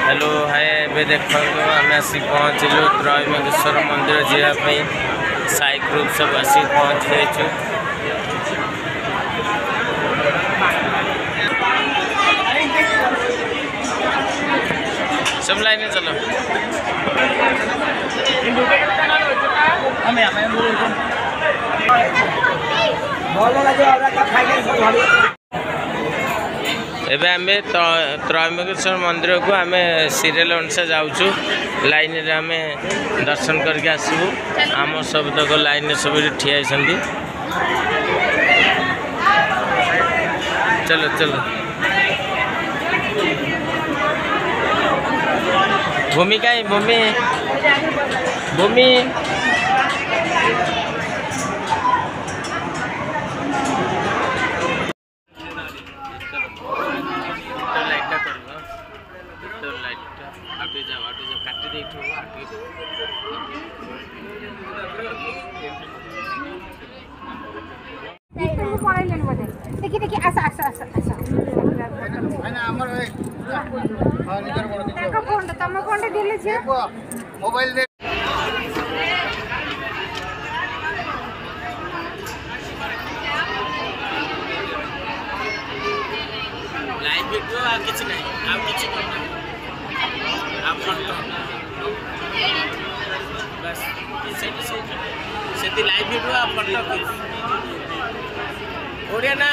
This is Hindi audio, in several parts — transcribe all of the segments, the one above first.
हेलो हाय ए देख आम आसिक पहुँचलु त्रयंबकेश्वर मंदिर जावाई साई ग्रुप सब आसिक पहुँच जाइए। सब लाइन चलो एबे आम त्रयंबकेश्वर मंदिर को आम सीरियल अनुसार जाऊँ लाइन रे आम दर्शन करके आसबू। आम सब तक लाइन सब ठिया होती। चलो चलो भूमि कहीं भूमि भूमि देखी देखी आसा आसा आसा आसा फोन तुम फोन दिले छे मोबाइल दे लाइव वीडियो आ किछ नहीं आ किछ करना आ फोटो बस से लाइव वीडियो आ फोटो ओडिया ना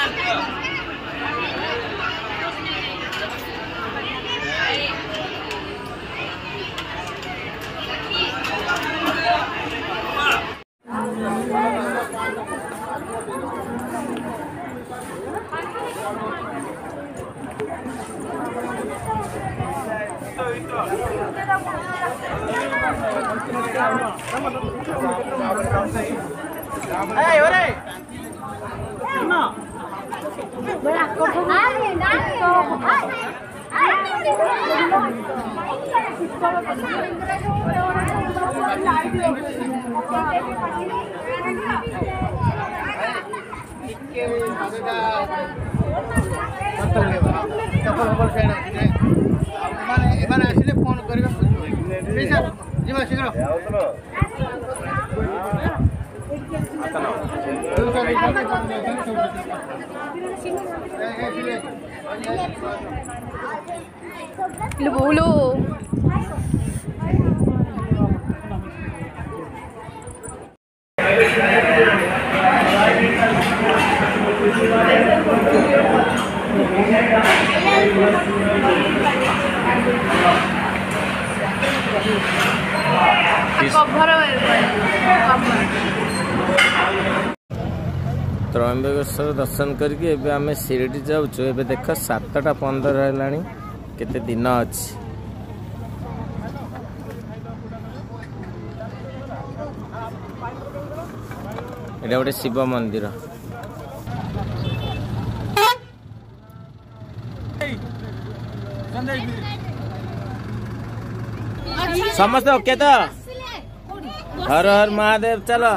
फोन कर शीघ्र बोलो त्रयंबकेश्वर दर्शन करके एबे आमे शिरडी जाऊँ। एबे देख 7:15 है केते दिन अच्छी एटा गोटे शिव मंदिर। समस्त ओके तो हर हर महादेव चलो।